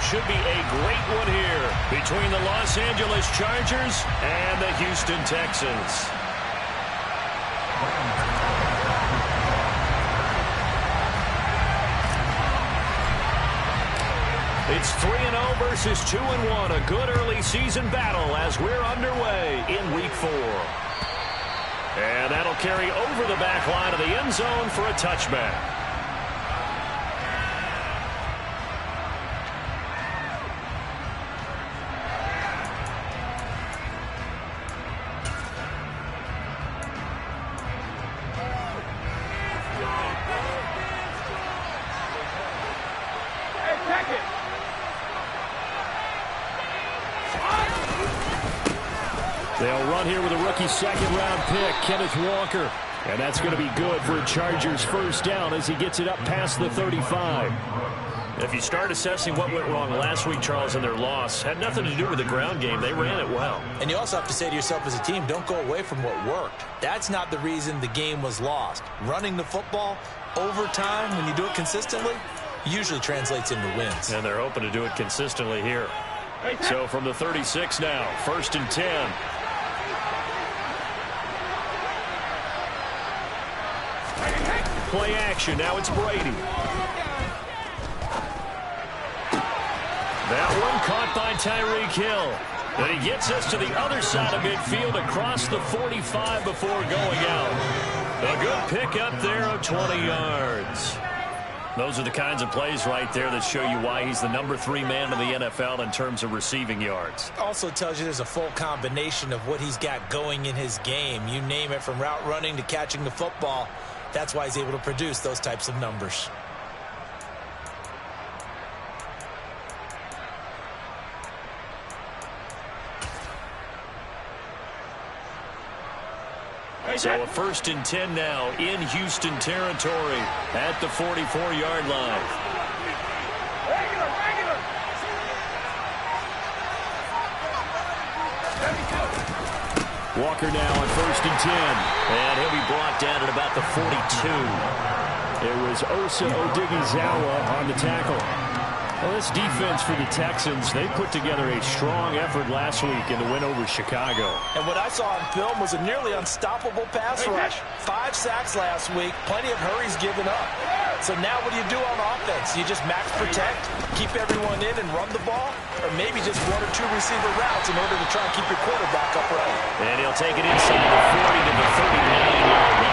should be a great one here between the Los Angeles Chargers and the Houston Texans. It's 3-0 versus 2-1. A good early season battle as we're underway in Week 4. And that'll carry over the back line of the end zone for a touchback. They'll run here with a rookie second-round pick, Kenneth Walker. And that's going to be good for a Chargers first down as he gets it up past the 35. If you start assessing what went wrong last week, Charles, in their loss, had nothing to do with the ground game. They ran it well. And you also have to say to yourself as a team, don't go away from what worked. That's not the reason the game was lost. Running the football over time, when you do it consistently, usually translates into wins. And they're hoping to do it consistently here. So from the 36 now, 1st and 10. Play action. Now it's Brady. That one caught by Tyreek Hill. And he gets us to the other side of midfield across the 45 before going out. A good pick up there of 20 yards. Those are the kinds of plays right there that show you why he's the number 3 man in the NFL in terms of receiving yards. Also tells you there's a full combination of what he's got going in his game. You name it, from route running to catching the football. That's why he's able to produce those types of numbers. So a 1st and 10 now in Houston territory at the 44-yard line. Walker now on 1st and 10. And he'll be brought down at about the 42. It was Osa Odighizuwa on the tackle. Well, this defense for the Texans, they put together a strong effort last week in the win over Chicago. And what I saw on film was a nearly unstoppable pass rush. 5 sacks last week, plenty of hurries given up. So now what do you do on offense? You just max protect, keep everyone in and run the ball, or maybe just 1 or 2 receiver routes in order to try and keep your quarterback upright. And he'll take it inside the 40 to the 39-yard line.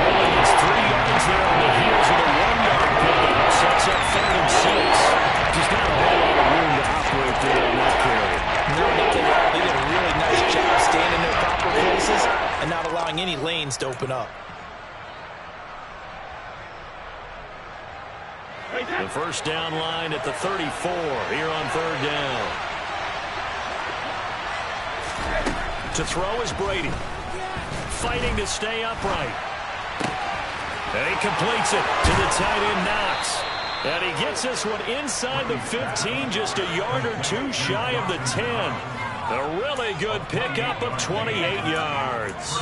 Only it's 3 yards there on the heels of a 1-yard pickup. Sets up 3rd and 6. Just not a whole lot of room to operate there on that carry. No, they did a really nice job staying in their proper places and not allowing any lanes to open up. The first down line at the 34 here on 3rd down. To throw is Brady. Fighting to stay upright. And he completes it to the tight end Knox. And he gets this one inside the 15, just a yard or 2 shy of the 10. A really good pickup of 28 yards.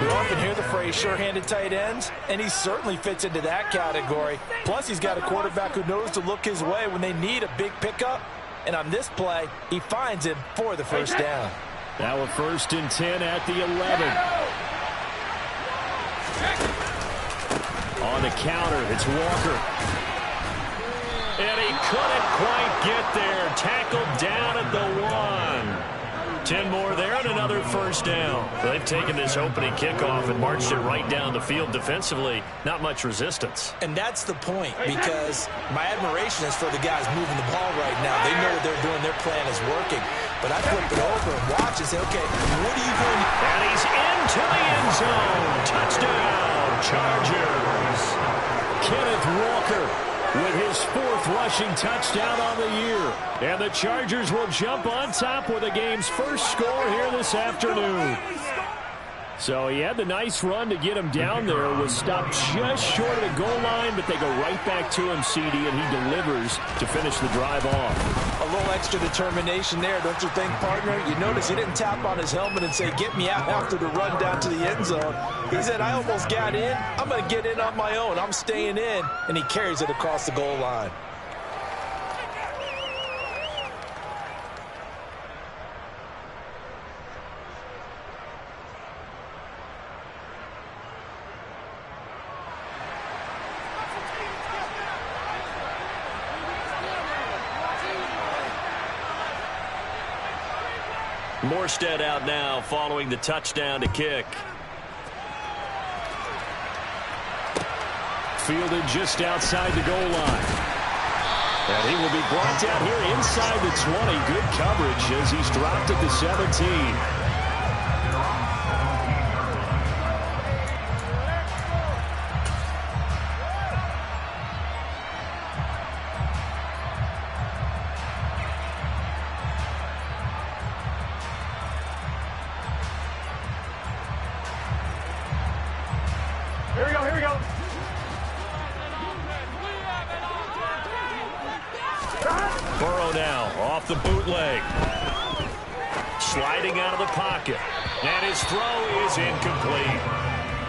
You often hear the phrase sure-handed tight ends, and he certainly fits into that category. Plus, he's got a quarterback who knows to look his way when they need a big pickup. And on this play, he finds him for the first down. Now a 1st and 10 at the 11. On the counter, it's Walker. And he couldn't quite get there. Tackled down at the 1. 10 more there and another first down. They've taken this opening kickoff and marched it right down the field defensively. Not much resistance. And that's the point, because my admiration is for the guys moving the ball right now. They know what they're doing. Their plan is working. But I flip it over and watch and say, okay, what are you going to do? And he's into the end zone. Touchdown, Chargers. Kenneth Walker with his 4th rushing touchdown on the year. And the Chargers will jump on top with the game's first score here this afternoon. So he had the nice run to get him down there. Was stopped just short of the goal line, but they go right back to him, CD, and he delivers to finish the drive off. A little extra determination there, don't you think, partner? You notice he didn't tap on his helmet and say, get me out after the run down to the end zone. He said, I almost got in. I'm going to get in on my own. I'm staying in. And he carries it across the goal line. Morstead out now following the touchdown to kick. Fielded just outside the goal line. And he will be brought down here inside the 20. Good coverage as he's dropped at the 17. Burrow now off the bootleg. Sliding out of the pocket. And his throw is incomplete.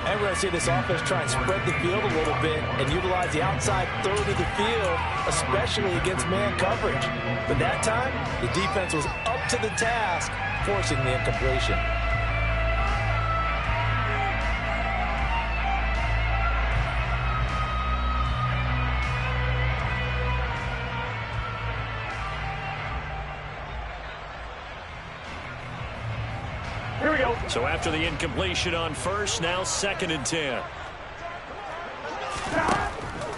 And we're going to see this offense try and spread the field a little bit and utilize the outside third of the field, especially against man coverage. But that time, the defense was up to the task, forcing the incompletion. So after the incompletion on first, now 2nd and 10.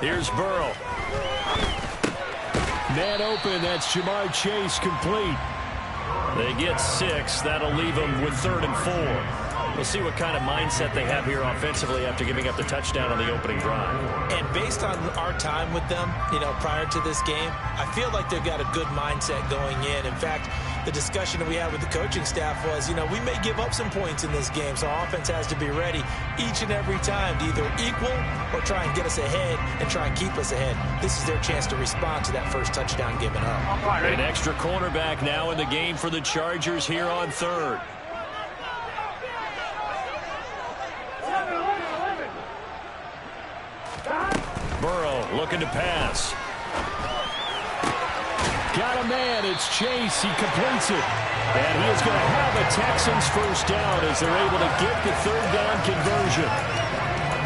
Here's Burrow. Man open, that's Jamar Chase complete. They get 6. That'll leave them with 3rd and 4. We'll see what kind of mindset they have here offensively after giving up the touchdown on the opening drive. And based on our time with them, prior to this game, I feel like they've got a good mindset going in. In fact, the discussion that we had with the coaching staff was, we may give up some points in this game, so our offense has to be ready each and every time to either equal or try and get us ahead and try and keep us ahead. This is their chance to respond to that first touchdown given up. An extra cornerback now in the game for the Chargers here on 3rd. Burrow looking to pass. Got a man. It's Chase. He completes it. And he is going to have a Texans first down as they're able to get the 3rd down conversion.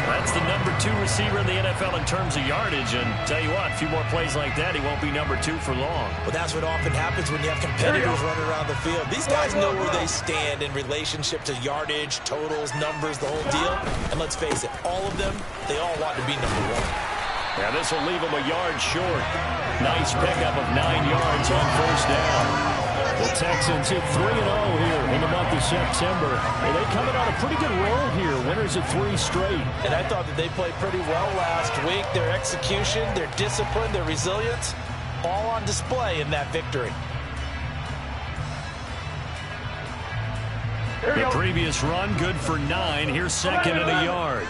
That's the number 2 receiver in the NFL in terms of yardage. And tell you what, a few more plays like that, he won't be number 2 for long. Well, that's what often happens when you have competitors running around the field. These guys know where they stand in relationship to yardage, totals, numbers, the whole deal. And let's face it, all of them, they all want to be number 1. Now this will leave him a yard short. Nice pickup of 9 yards on first down. The Texans hit 3-0 here in the month of September. And they coming on a pretty good roll here. Winners of 3 straight. And I thought that they played pretty well last week. Their execution, their discipline, their resilience, all on display in that victory. The previous run good for 9. Here's 2nd and a yard.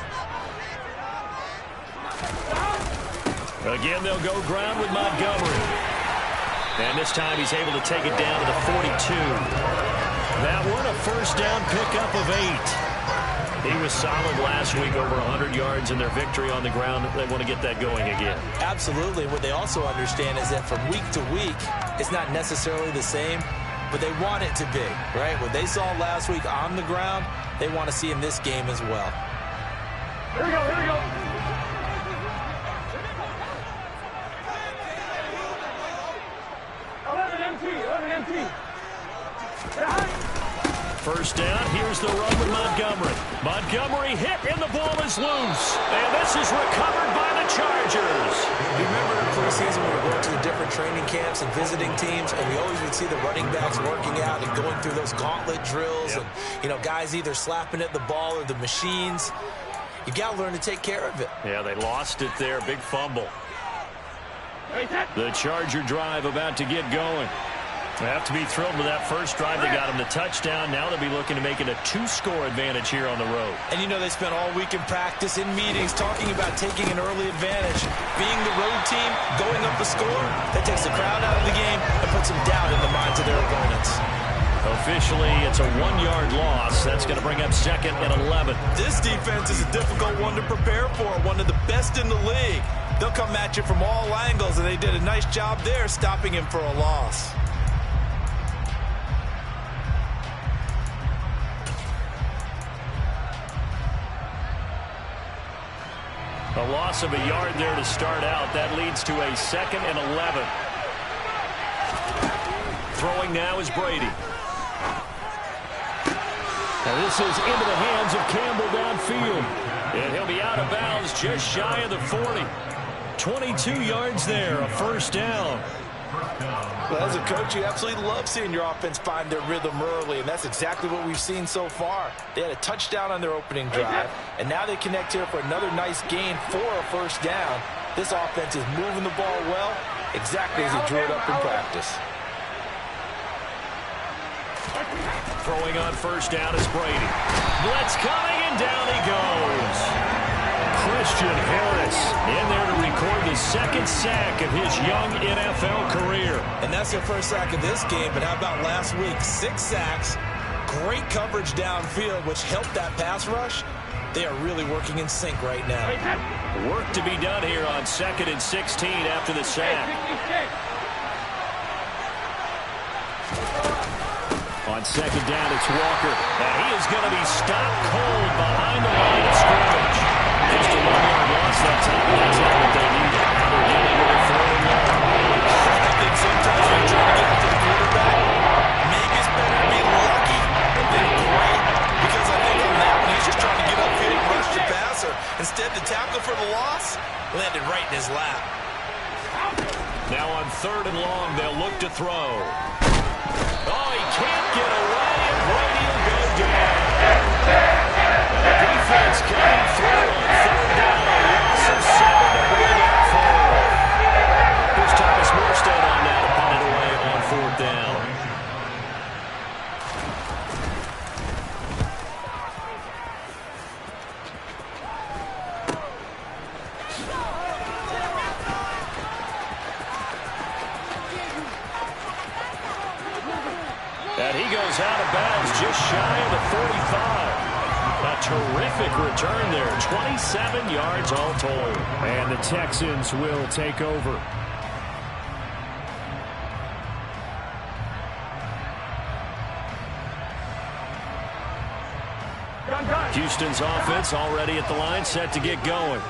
Again, they'll go ground with Montgomery. And this time he's able to take it down to the 42. That one, a first down pickup of 8. He was solid last week, over 100 yards in their victory on the ground. They want to get that going again. Absolutely. What they also understand is that from week to week, it's not necessarily the same, but they want it to be, right? What they saw last week on the ground, they want to see in this game as well. Here we go, here we go. First down, here's the run with Montgomery. Montgomery hit, and the ball is loose. And this is recovered by the Chargers. You remember in preseason when we went to the different training camps and visiting teams, and we always would see the running backs working out and going through those gauntlet drills, and, guys either slapping at the ball or the machines. You got to learn to take care of it. Yeah, they lost it there. Big fumble. The Charger drive about to get going. They have to be thrilled with that first drive. They got them the touchdown. Now they'll be looking to make it a 2-score advantage here on the road. And they spent all week in practice, in meetings, talking about taking an early advantage. Being the road team, going up a score, that takes the crowd out of the game and puts some doubt in the minds of their opponents. Officially, it's a 1-yard loss. That's going to bring up 2nd and 11. This defense is a difficult one to prepare for, one of the best in the league. They'll come at you from all angles, and they did a nice job there stopping him for a loss. A loss of a yard there to start out. That leads to a 2nd and 11. Throwing now is Brady. And this is into the hands of Campbell downfield. And he'll be out of bounds just shy of the 40. 22 yards there, a first down. Well, as a coach, you absolutely love seeing your offense find their rhythm early, and that's exactly what we've seen so far. They had a touchdown on their opening drive, and now they connect here for another nice gain for a first down. This offense is moving the ball well, exactly as he drew it up in practice. Throwing on first down is Brady. Blitz coming, and down he goes. Christian Harris in there to record the second sack of his young NFL career. And that's their first sack of this game, but how about last week? 6 sacks, great coverage downfield, which helped that pass rush. They are really working in sync right now. Work to be done here on 2nd and 16 after the sack. On 2nd down, it's Walker. And he is going to be stopped cold behind the line of scrimmage. Just a 1-yard loss that time. That's not what they needed. They're dealing with a 4th and long. I think sometimes when you're trying to get to the quarterback, maybe it's better to be lucky than great. Because I think on that one, he's just trying to get upfield and rush the passer. Instead, the tackle for the loss landed right in his lap. Now on 3rd and long, they'll look to throw. Oh, he can't get away, and Brady will go down. The defense coming through on 3rd down. A loss of 7 to bring up 4. Here's Thomas Morstead on that to punt it away on 4th down. And he goes out of bounds just shy of the 45. A terrific return there. 27 yards all told. And the Texans will take over. Houston's offense already at the line, set to get going.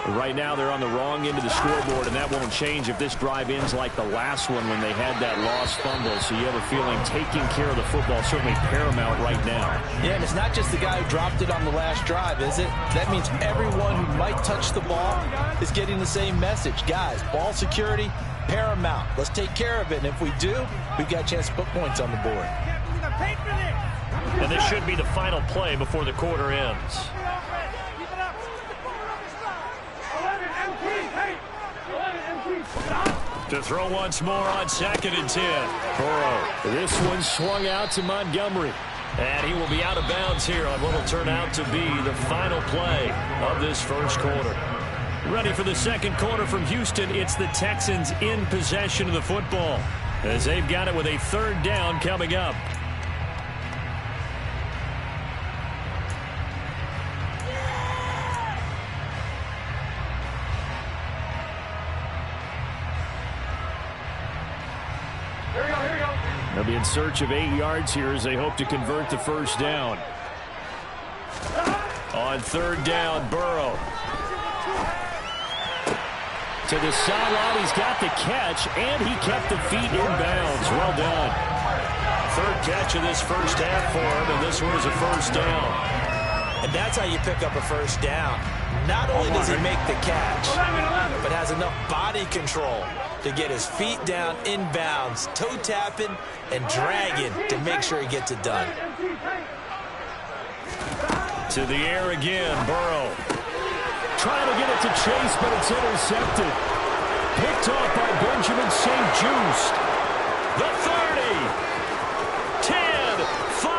Right now they're on the wrong end of the scoreboard, and that won't change if this drive ends like the last one when they had that lost fumble. So you have a feeling taking care of the football certainly paramount right now. Yeah, and it's not just the guy who dropped it on the last drive, is it? That means everyone who might touch the ball is getting the same message. Guys, ball security, paramount. Let's take care of it, and if we do, we've got a chance to put points on the board. And this should be the final play before the quarter ends. To throw once more on 2nd and 10. Burrow. This one swung out to Montgomery. And he will be out of bounds here on what will turn out to be the final play of this first quarter. Ready for the second quarter from Houston. It's the Texans in possession of the football, as they've got it with a 3rd down coming up. They'll be in search of 8 yards here as they hope to convert the first down. On 3rd down, Burrow. To the sideline, he's got the catch, and he kept the feet in bounds. Well done. 3rd catch of this first half for him, and this one is a first down. And that's how you pick up a first down. Not only does he make the catch, but has enough body control to get his feet down in bounds, toe tapping and dragging to make sure he gets it done. To the air again, Burrow. Trying to get it to Chase, but it's intercepted. Picked off by Benjamin St-Juste. The 30. 10, 5,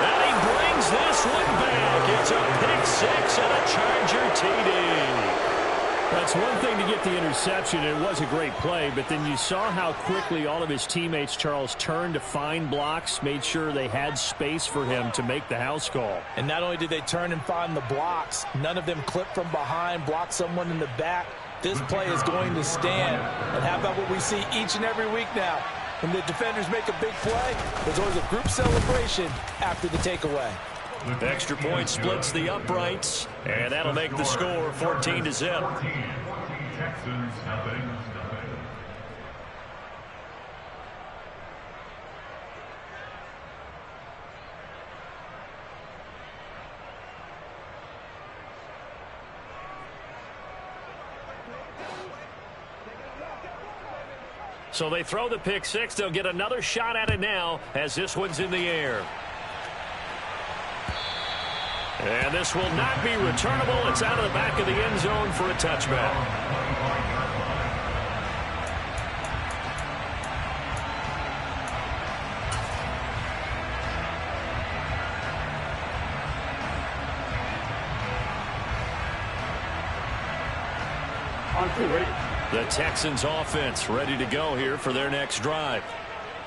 and he brings this one back. It's a pick 6 and a Charger TD. That's one thing to get the interception, and it was a great play, but then you saw how quickly all of his teammates, Charles, turned to find blocks, made sure they had space for him to make the house call. And not only did they turn and find the blocks, none of them clipped from behind, blocked someone in the back. This play is going to stand. And how about what we see each and every week now? When the defenders make a big play, there's always a group celebration after the takeaway. Extra point splits the uprights, and that'll make the score 14-0. So they throw the pick six. They'll get another shot at it now as this one's in the air. And this will not be returnable. It's out of the back of the end zone for a touchback. On two, ready? The Texans offense ready to go here for their next drive.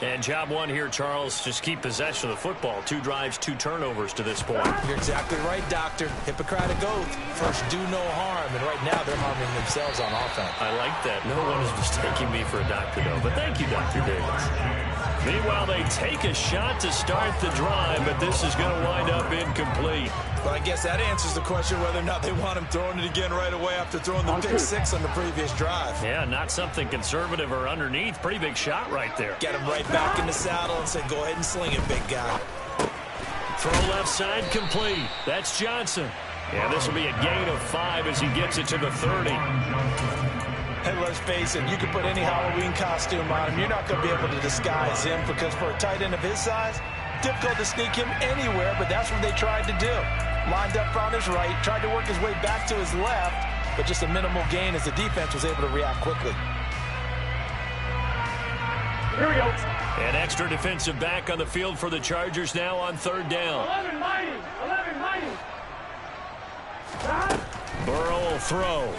And job one here, Charles, just keep possession of the football. 2 drives, 2 turnovers to this point. You're exactly right, Doctor. Hippocratic oath. First, do no harm. And right now, they're harming themselves on offense. I like that. No one is mistaking me for a doctor, though. But thank you, Dr. Davis. Meanwhile, they take a shot to start the drive, but this is going to wind up incomplete. But I guess that answers the question whether or not they want him throwing it again right away after throwing the pick six on the previous drive. Yeah, not something conservative or underneath. Pretty big shot right there. Get him right back in the saddle and say, go ahead and sling it, big guy. Throw left side complete. That's Johnson. Yeah, this will be a gain of 5 as he gets it to the 30. And let's face it, you can put any Halloween costume on him. You're not going to be able to disguise him because for a tight end of his size, difficult to sneak him anywhere, but that's what they tried to do. Lined up on his right, tried to work his way back to his left, but just a minimal gain as the defense was able to react quickly. Here we go. An extra defensive back on the field for the Chargers now on 3rd down. 11 mighty. 11 mighty. Burrow will throw.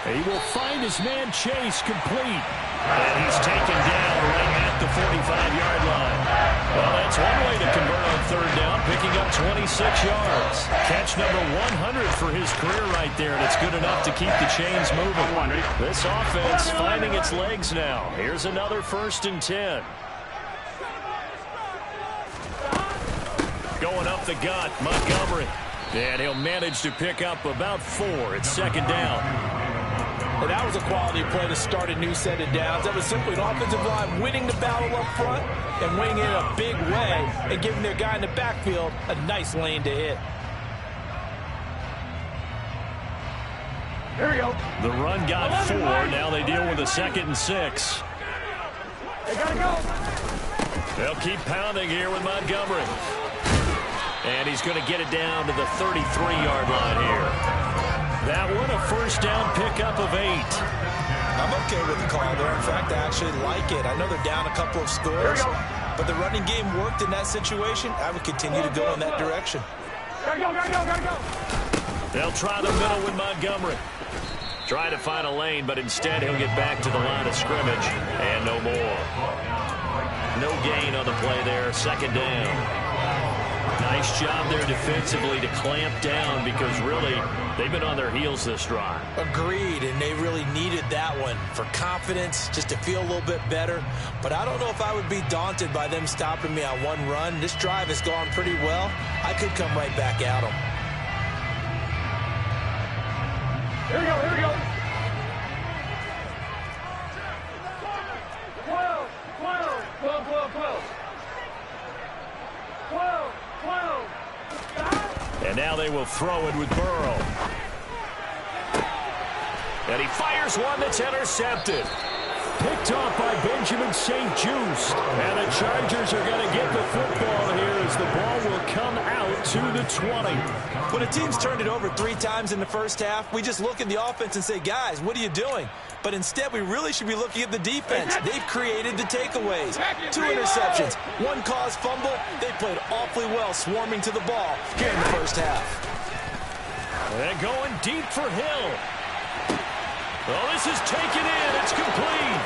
He will find his man Chase complete. And he's taken down right at the 45-yard line. Well, that's one way to convert on 3rd down, picking up 26 yards. Catch number 100 for his career right there, and it's good enough to keep the chains moving. This offense finding its legs now. Here's another 1st and 10. Going up the gut, Montgomery. And he'll manage to pick up about 4. It's 2nd down. And that was a quality play to start a new set of downs. That was simply an offensive line winning the battle up front and winning it in a big way and giving their guy in the backfield a nice lane to hit. Here we go. The run got 4. Now they deal with a 2nd and 6. They gotta go. They'll keep pounding here with Montgomery. And he's going to get it down to the 33-yard line here. That one a 1st down pickup of 8. I'm okay with the call there. In fact, I actually like it. I know they're down a couple of scores, but the running game worked in that situation. I would continue to go in that direction. Gotta go, gotta go, gotta go. They'll try the middle with Montgomery. Try to find a lane, but instead he'll get back to the line of scrimmage. And no more. No gain on the play there. 2nd down. Nice job there defensively to clamp down because really they've been on their heels this drive. Agreed, and they really needed that one for confidence, just to feel a little bit better. But I don't know if I would be daunted by them stopping me on one run. This drive has gone pretty well. I could come right back at them. Here we go, here we go. 12, 12, 12, 12, 12. 12, 12. And now they will throw it with Burrow. And he fires one that's intercepted. Picked off by Benjamin St-Juste. And the Chargers are going to get the football here as the ball will come out to the 20. When a team's turned it over 3 times in the first half, we just look at the offense and say, guys, what are you doing? But instead, we really should be looking at the defense. They've created the takeaways. 2 interceptions, 1 caused fumble. They played awfully well swarming to the ball here in the first half. And going deep for Hill. Oh, this is taken in. It's complete.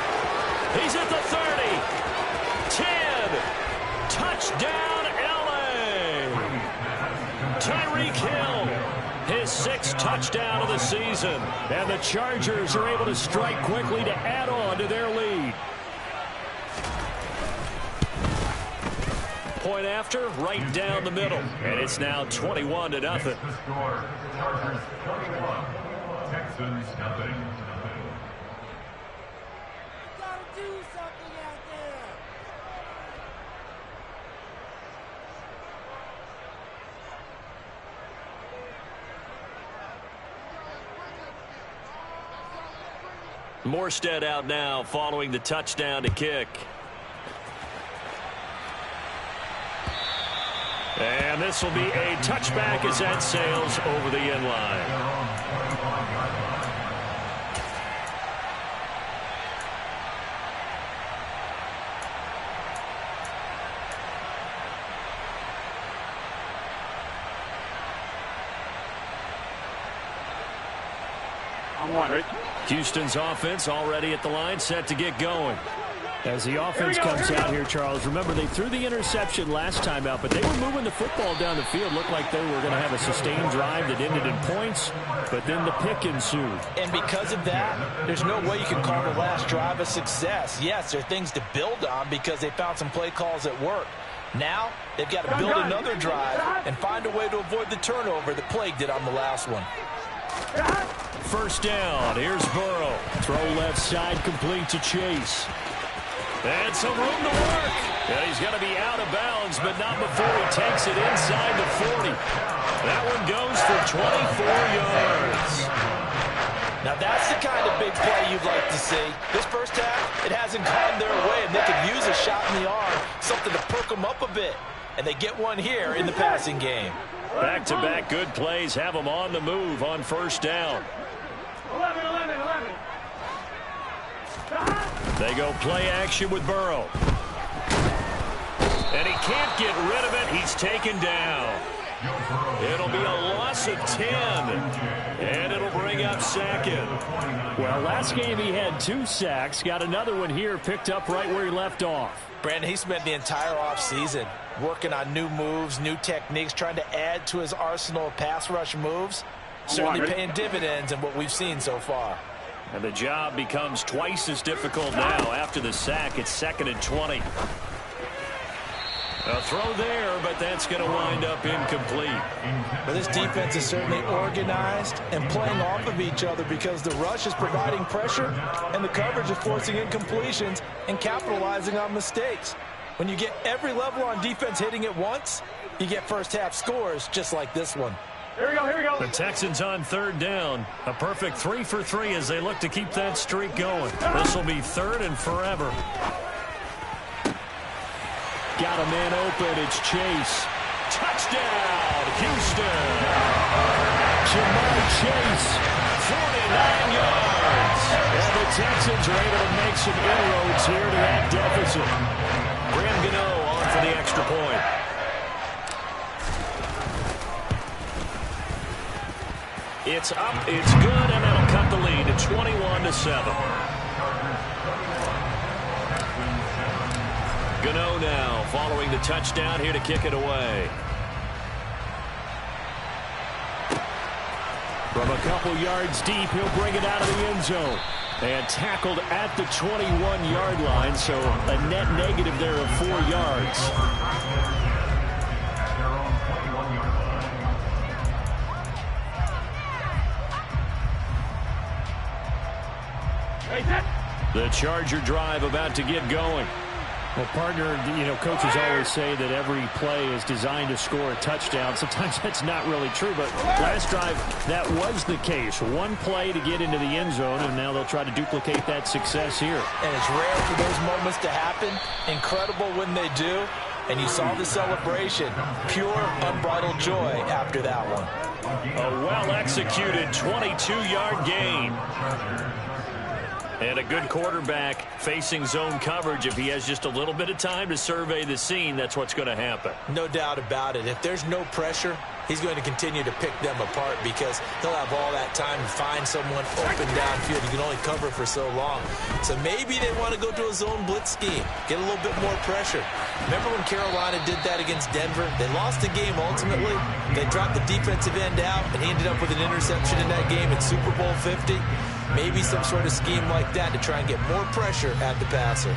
He's at the 30. 10. Touchdown, L.A. Tyreek Hill. His 6th touchdown of the season. And the Chargers are able to strike quickly to add on to their lead. Point after, right down the middle. And it's now 21-0. Chargers 21, Texans nothing. Morstead out now following the touchdown to kick. And this will be a touchback as that sails over the end line. Houston's offense already at the line, set to get going. As the offense comes out here, Charles, remember they threw the interception last time out, but they were moving the football down the field. Looked like they were going to have a sustained drive that ended in points, but then the pick ensued. And because of that, there's no way you can call the last drive a success. Yes, there are things to build on because they found some play calls that work. Now, they've got to build another drive and find a way to avoid the turnover that plagued it on the last one. First down. Here's Burrow. Throw left side, complete to Chase. And some room to work. And he's going to be out of bounds, but not before he takes it inside the 40. That one goes for 24 yards. Now that's the kind of big play you'd like to see. This first half, it hasn't gone their way, and they could use a shot in the arm, something to perk them up a bit. And they get one here in the passing game. Back-to-back good plays have them on the move on first down. 11. They go play action with Burrow. And he can't get rid of it. He's taken down. It'll be a loss of 10. And it'll bring up second. Well, last game he had 2 sacks. Got another one here, picked up right where he left off. Brandon, he spent the entire offseason working on new moves, new techniques, trying to add to his arsenal of pass rush moves. Certainly paying dividends in what we've seen so far. And the job becomes twice as difficult now. After the sack, it's 2nd and 20. A throw there, but that's going to wind up incomplete. Well, this defense is certainly organized and playing off of each other because the rush is providing pressure and the coverage is forcing incompletions and capitalizing on mistakes. When you get every level on defense hitting at once, you get first half scores just like this one. Here we go. The Texans on 3rd down. A perfect 3 for 3 as they look to keep that streak going. This will be 3rd and forever. Got a man open. It's Chase. Touchdown, Houston. Jamar Chase, 49 yards. And the Texans are able to make some inroads here to that deficit. Graham Gano on for the extra point. It's up, it's good, and that'll cut the lead to 21-7. Gano now following the touchdown here to kick it away. From a couple yards deep, he'll bring it out of the end zone. And tackled at the 21-yard line, so a net negative there of 4 yards. The Charger drive about to get going. Well, partner, coaches always say that every play is designed to score a touchdown. Sometimes that's not really true, but last drive, that was the case. One play to get into the end zone, and now they'll try to duplicate that success here. And it's rare for those moments to happen. Incredible when they do. And you saw the celebration. Pure, unbridled joy after that one. A well-executed 22-yard gain. And a good quarterback facing zone coverage. If he has just a little bit of time to survey the scene, that's what's going to happen. No doubt about it. If there's no pressure, he's going to continue to pick them apart because he'll have all that time to find someone open downfield. You can only cover for so long. So maybe they want to go to a zone blitz scheme, get a little bit more pressure. Remember when Carolina did that against Denver? They lost the game ultimately. They dropped the defensive end out, and he ended up with an interception in that game in Super Bowl 50. Maybe some sort of scheme like that to try and get more pressure at the passer.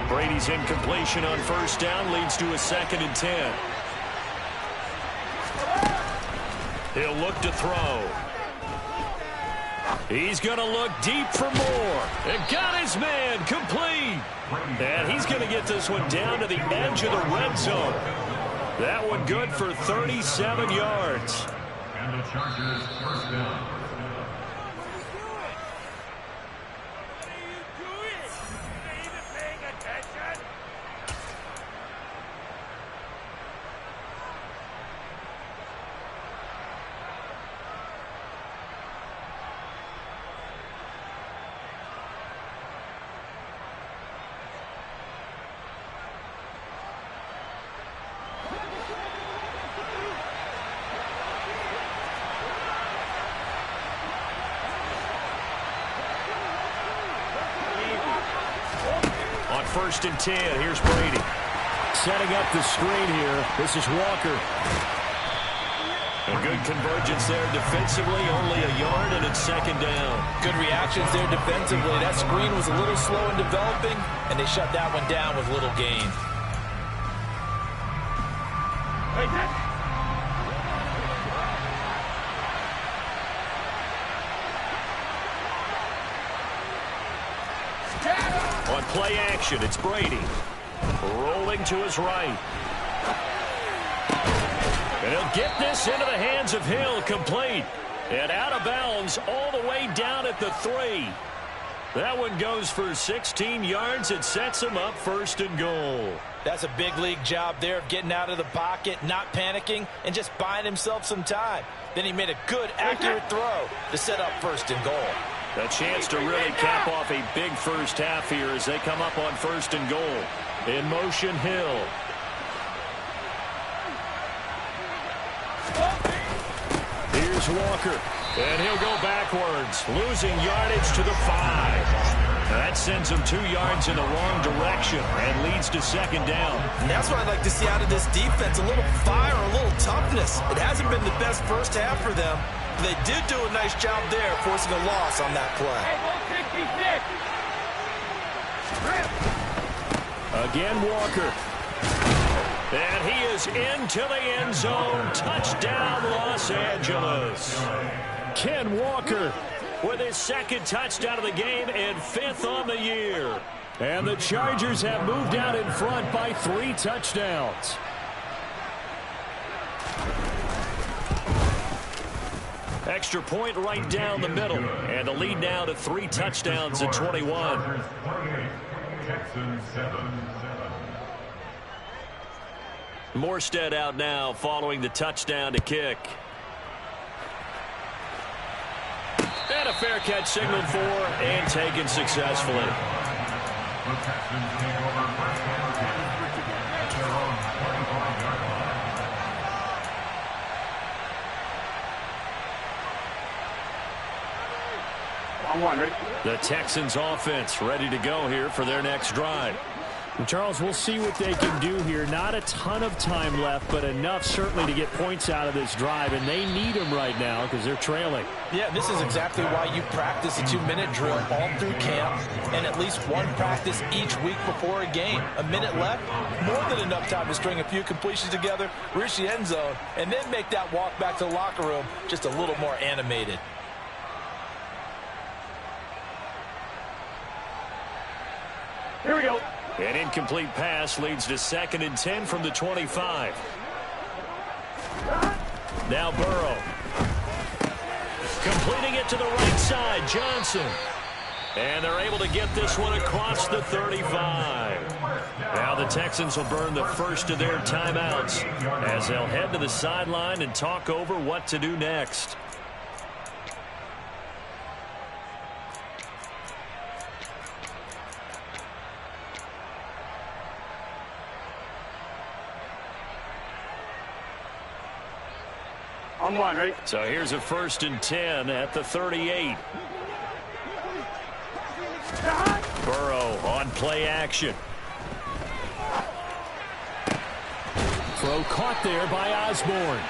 Brady's incompletion on first down leads to a 2nd and 10. He'll look to throw. He's going to look deep for more. And got his man complete. And he's going to get this one down to the edge of the red zone. That one good for 37 yards. And the Chargers first down. First and 10. Here's Brady. Setting up the screen here. This is Walker. A good convergence there defensively. Only a yard, and it's second down. Good reactions there defensively. That screen was a little slow in developing, and they shut that one down with little gain. On play action, it's Brady. Rolling to his right. And he'll get this into the hands of Hill, complete. And out of bounds all the way down at the 3. That one goes for 16 yards. It sets him up first and goal. That's a big league job there of getting out of the pocket, not panicking, and just buying himself some time. Then he made a good, accurate throw to set up first and goal. A chance to really cap off a big first half here as they come up on first and goal. In motion, Hill. Here's Walker. And he'll go backwards, losing yardage to the 5. That sends him 2 yards in the wrong direction and leads to second down. And that's what I'd like to see out of this defense, a little fire, a little toughness. It hasn't been the best first half for them. They did do a nice job there, forcing a loss on that play. Again, Walker. And he is into the end zone. Touchdown, Los Angeles. Ken Walker with his second touchdown of the game and 5th on the year. And the Chargers have moved out in front by 3 touchdowns. Extra point right down the middle. And the lead now to 3 touchdowns at 21. Morstead out now following the touchdown to kick. And a fair catch signaled for and taken successfully. The Texans offense ready to go here for their next drive. Charles, we'll see what they can do here. Not a ton of time left, but enough certainly to get points out of this drive, and they need them right now because they're trailing. Yeah, this is exactly why you practice a 2-minute drill all through camp and at least one practice each week before a game. A minute left, more than enough time to string a few completions together, reach the end zone, and then make that walk back to the locker room just a little more animated. Here we go. An incomplete pass leads to 2nd and 10 from the 25. Now Burrow. Completing it to the right side, Johnson. And they're able to get this one across the 35. Now the Texans will burn the first of their timeouts as they'll head to the sideline and talk over what to do next. On one, ready? So here's a 1st and 10 at the 38. Burrow on play action. Throw caught there by Osborne.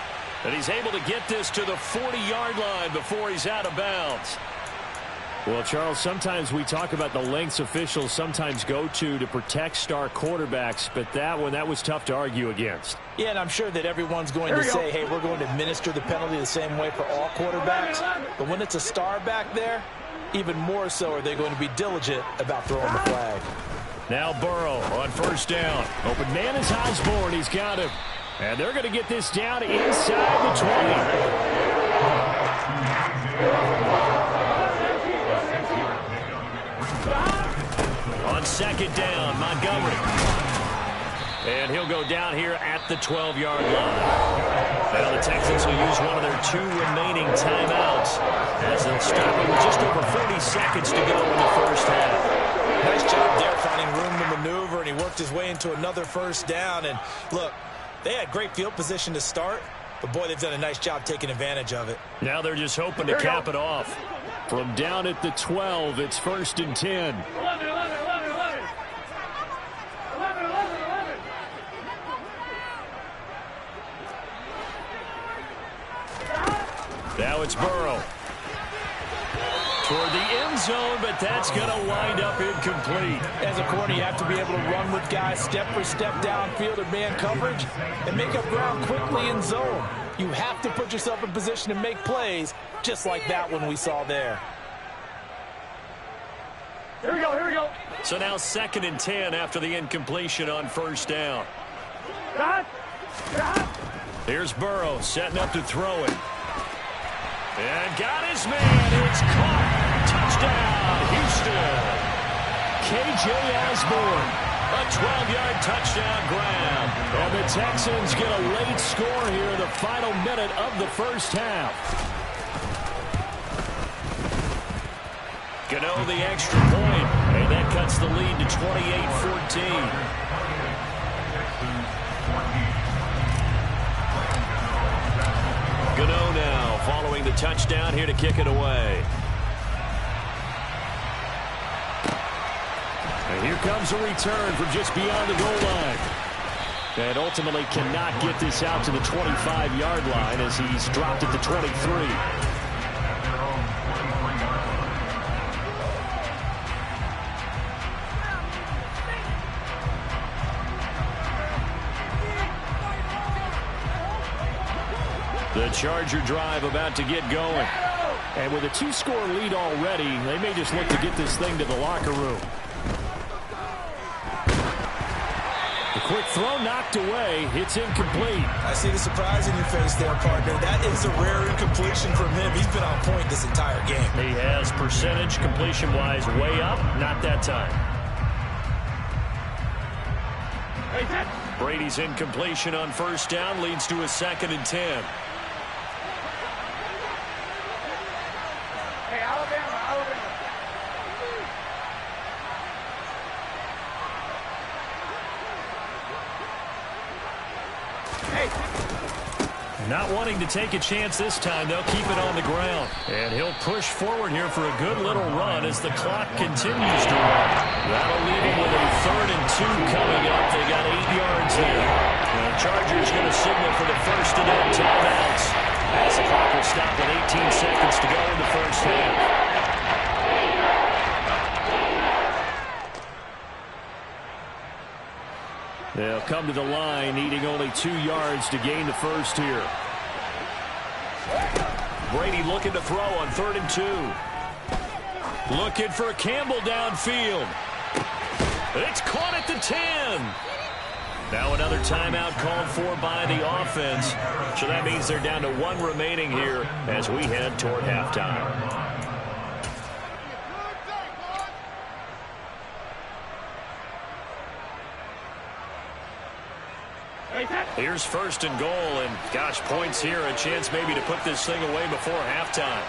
And he's able to get this to the 40-yard line before he's out of bounds. Well, Charles, sometimes we talk about the lengths officials sometimes go to protect star quarterbacks, but that was tough to argue against. Yeah, and I'm sure that everyone's going to say, hey, we're going to administer the penalty the same way for all quarterbacks. But when it's a star back there, even more so are they going to be diligent about throwing the flag. Now Burrow on first down. Open man is Osborne. He's got him. And they're going to get this down inside the 20. On second down, Montgomery. And he'll go down here at the 12-yard line. Now the Texans will use one of their 2 remaining timeouts as they'll stop it with just over 40 seconds to go in the first half. Nice job there finding room to maneuver, and he worked his way into another first down. And look, they had great field position to start, but boy, they've done a nice job taking advantage of it. Now they're just hoping to cap it off. From down at the 12, it's 1st and 10. Now it's Burrow. Toward the end zone, but that's going to wind up incomplete. As a corner, you have to be able to run with guys step for step downfield or man coverage and make up ground quickly in zone. You have to put yourself in position to make plays, just like that one we saw there. Here we go, here we go. So now 2nd and 10 after the incompletion on first down. Here's Burrow setting up to throw it. And got his man. It's caught. Touchdown, Houston. K.J. Osborne. A 12-yard touchdown grab. And the Texans get a late score here in the final minute of the first half. Gano the extra point. And that cuts the lead to 28-14. Gano now following the touchdown here to kick it away. And here comes a return from just beyond the goal line. And ultimately cannot get this out to the 25-yard line as he's dropped at the 23. The Charger drive about to get going. And with a 2-score lead already, they may just look to get this thing to the locker room. The quick throw knocked away. It's incomplete. I see the surprise in your face there, partner. That is a rare incompletion from him. He's been on point this entire game. He has percentage completion-wise way up. Not that time. Brady's incompletion on first down leads to a 2nd and 10. Not wanting to take a chance this time, they'll keep it on the ground. And he'll push forward here for a good little run as the clock continues to run. That'll leave him with a 3rd and 2 coming up. They got 8 yards there. The Chargers going to signal for the first and 10 timeouts as the clock will stop with 18 seconds to go in the first half. They'll come to the line, needing only 2 yards to gain the first here. Brady looking to throw on 3rd and 2. Looking for Campbell downfield. It's caught at the 10. Now another timeout called for by the offense. So that means they're down to 1 remaining here as we head toward halftime. Here's 1st and goal, and gosh, points here, a chance maybe to put this thing away before halftime.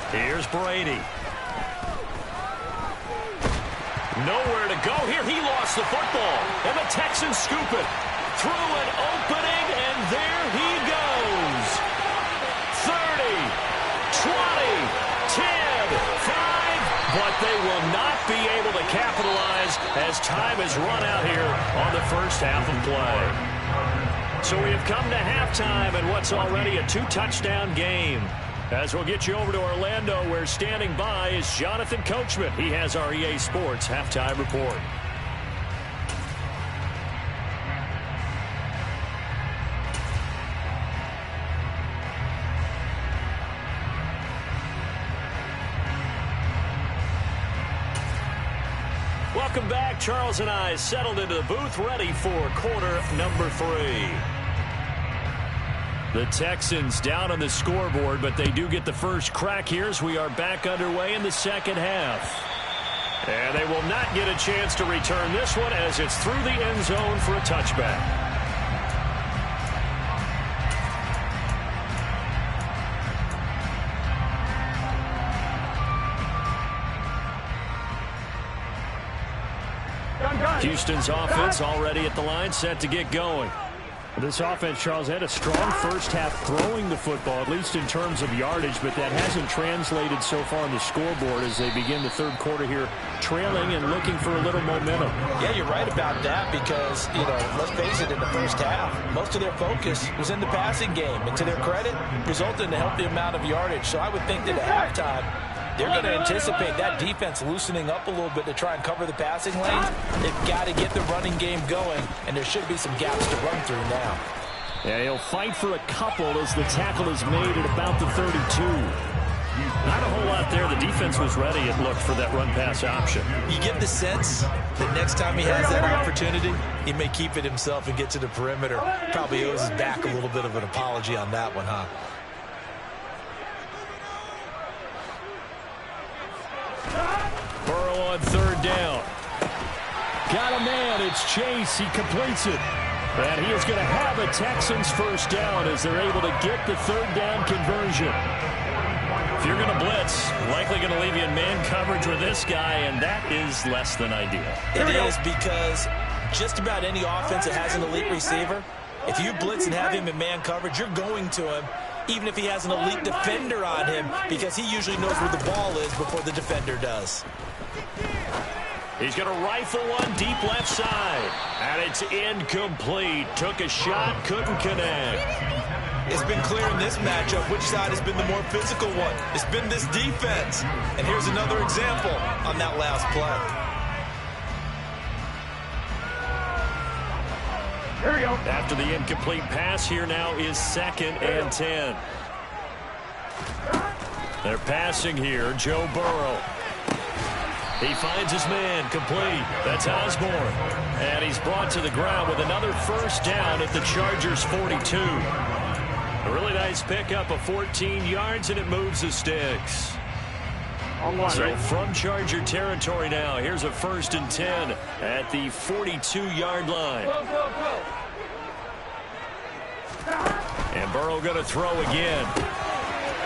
Here's Brady. Nowhere to go here. He lost the football, and the Texans scoop it. Through an opening, and there he goes. 30, 20, 10, 5. But they will not be able to capitalize as time has run out here on the first half of play. So we have come to halftime in what's already a 2-touchdown game. As we'll get you over to Orlando, where standing by is Jonathan Coachman. He has our EA Sports halftime report. Welcome back. Charles and I settled into the booth, ready for quarter number 3. The Texans down on the scoreboard, but they do get the first crack here as we are back underway in the second half. And they will not get a chance to return this one as it's through the end zone for a touchback. Houston's offense already at the line, set to get going. This offense, Charles, had a strong first half throwing the football, at least in terms of yardage, but that hasn't translated so far on the scoreboard as they begin the third quarter here, trailing and looking for a little momentum. Yeah, you're right about that because, let's face it, in the first half, most of their focus was in the passing game. And to their credit, resulted in a healthy amount of yardage. So I would think that at halftime, they're going to anticipate that defense loosening up a little bit to try and cover the passing lanes. They've got to get the running game going, and there should be some gaps to run through now. Yeah, he'll fight for a couple as the tackle is made at about the 32. Not a whole lot there. The defense was ready, it looked, for that run-pass option. You get the sense that next time he has that opportunity, he may keep it himself and get to the perimeter. Probably owes his back a little bit of an apology on that one, huh? Burrow on third down. Got a man. It's Chase. He completes it. And he is going to have a Texans first down as they're able to get the third down conversion. If you're going to blitz, likely going to leave you in man coverage with this guy, and that is less than ideal. It is because just about any offense that has an elite receiver, if you blitz and have him in man coverage, you're going to him, even if he has an elite defender on him, because he usually knows where the ball is before the defender does. He's going to rifle one deep left side. And it's incomplete. Took a shot, couldn't connect. It's been clear in this matchup which side has been the more physical one. It's been this defense. And here's another example on that last play. Here we go. After the incomplete pass, here now is 2nd and 10. They're passing here. Joe Burrow. He finds his man, complete. That's Osborne. And he's brought to the ground with another first down at the Chargers' 42. A really nice pickup of 14 yards, and it moves the sticks. So from Charger territory now, here's a 1st and 10 at the 42-yard line. And Burrow going to throw again.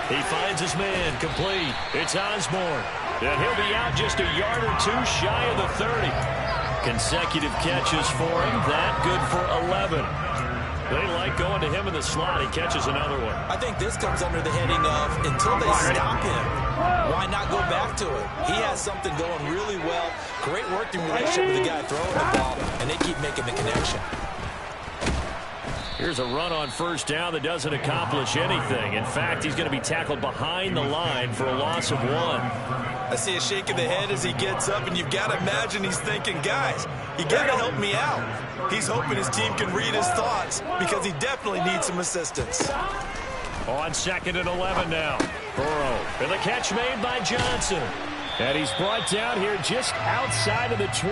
He finds his man, complete. It's Osborne. And he'll be out just a yard or two shy of the 30. Consecutive catches for him. That good for 11. They like going to him in the slot. He catches another one. I think this comes under the heading of until they stop him, why not go back to it? He has something going really well. Great working relationship with the guy throwing the ball, and they keep making the connection. Here's a run on first down that doesn't accomplish anything. In fact, he's going to be tackled behind the line for a loss of 1. I see a shake of the head as he gets up, and you've got to imagine he's thinking, guys, you got to help me out. He's hoping his team can read his thoughts because he definitely needs some assistance. On 2nd and 11 now. Burrow. And the catch made by Johnson. And he's brought down here just outside of the 20.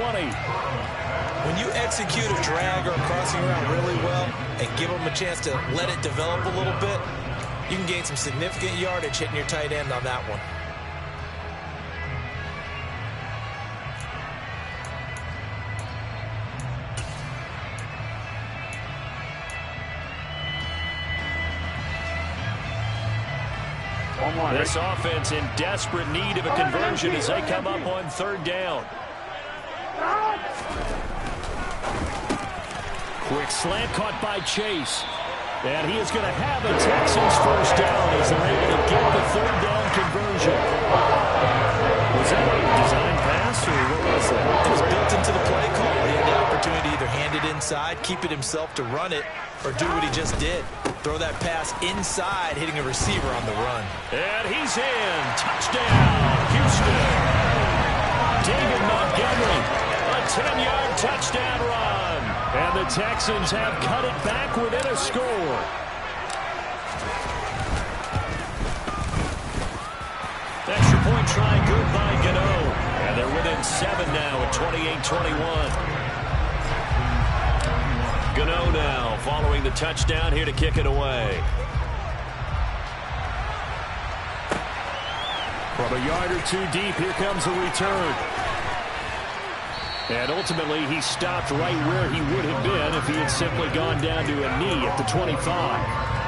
When you execute a drag or a crossing route really well and give them a chance to let it develop a little bit, you can gain some significant yardage hitting your tight end on that one. This offense in desperate need of a conversion as they come up on 3rd down. Quick slant caught by Chase. And he is going to have a Texans first down as they're able to get the 3rd down conversion. Was that a design pass or what was that? It was built into the play call. He had the opportunity to either hand it inside, keep it himself to run it, or do what he just did. Throw that pass inside, hitting a receiver on the run. And he's in. Touchdown, Houston. David Montgomery, a 10-yard touchdown run. And the Texans have cut it back within a score. Extra point try good by Gano. And they're within 7 now at 28-21. Gano now following the touchdown here to kick it away. From a yard or two deep, here comes a return. And ultimately, he stopped right where he would have been if he had simply gone down to a knee at the 25.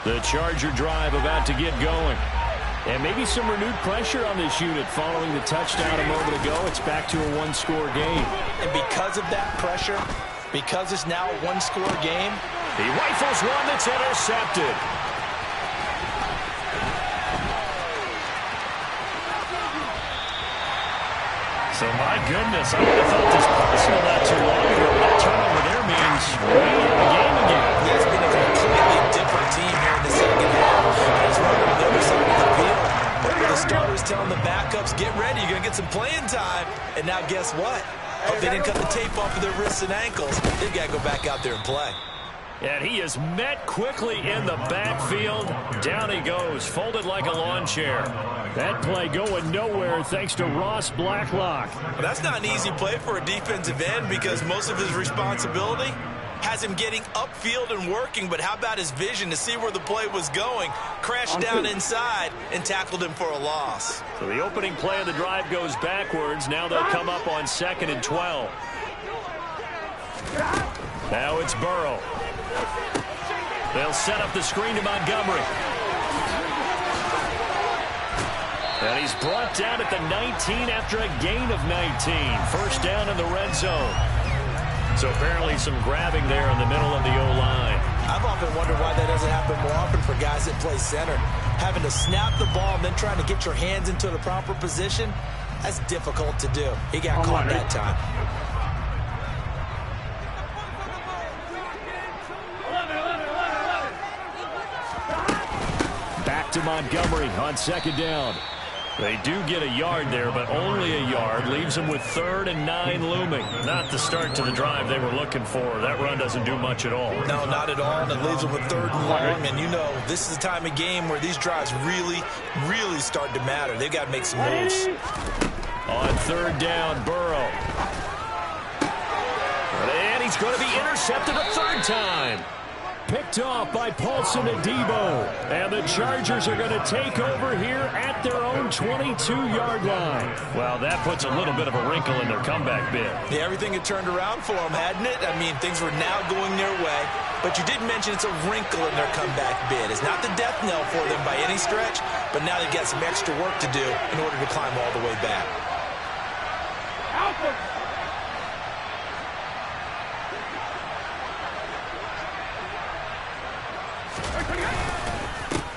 The Charger drive about to get going. And maybe some renewed pressure on this unit following the touchdown a moment ago. It's back to a one-score game. And because of that pressure, because it's now a one-score game, he rifles one that's intercepted. So, my goodness, I would have thought this personal not too long ago. That turnover there means we're in the game again. Yeah, it's been a completely different team here in the second half. As we're on the other side of the field, where the starters telling the backups, get ready, you're going to get some playing time. And now guess what? If they didn't cut the tape off of their wrists and ankles, they've got to go back out there and play. And he is met quickly in the backfield. Down he goes, folded like a lawn chair. That play going nowhere thanks to Ross Blacklock. Well, that's not an easy play for a defensive end because most of his responsibility has him getting upfield and working, but how about his vision to see where the play was going, crashed down inside, and tackled him for a loss. So the opening play of the drive goes backwards. Now they'll come up on 2nd and 12. Now it's Burrow. They'll set up the screen to Montgomery. And he's brought down at the 19 after a gain of 19. First down in the red zone. So apparently some grabbing there in the middle of the O-line. I've often wondered why that doesn't happen more often for guys that play center. Having to snap the ball and then trying to get your hands into the proper position, that's difficult to do. He got caught that time. Back to Montgomery on 2nd down. They do get a yard there, but only a yard. Leaves them with 3rd and 9 looming. Not the start to the drive they were looking for. That run doesn't do much at all. No, not at all. And it leaves them with 3rd and long. And you know, this is the time of game where these drives really, really start to matter. They've got to make some moves. On 3rd down, Burrow. And he's going to be intercepted a 3rd time. Picked off by Paulson Adebo. And the Chargers are going to take over here at their own 22-yard line. Well, that puts a little bit of a wrinkle in their comeback bid. Yeah, everything had turned around for them, hadn't it? I mean, things were now going their way. But you did mention it's a wrinkle in their comeback bid. It's not the death knell for them by any stretch, but now they've got some extra work to do in order to climb all the way back.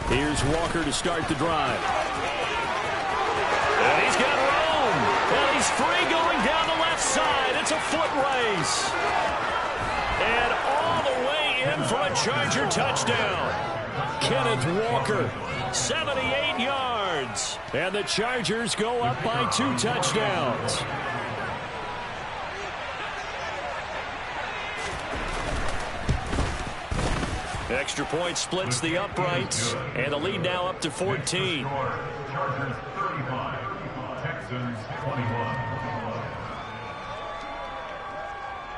Here's Walker to start the drive. And he's got room. And he's free going down the left side. It's a foot race. And all the way in for a Charger touchdown. Kenneth Walker, 78 yards. And the Chargers go up by 2 touchdowns. Extra point splits the uprights, and the lead now up to 14. Chargers 35, Texans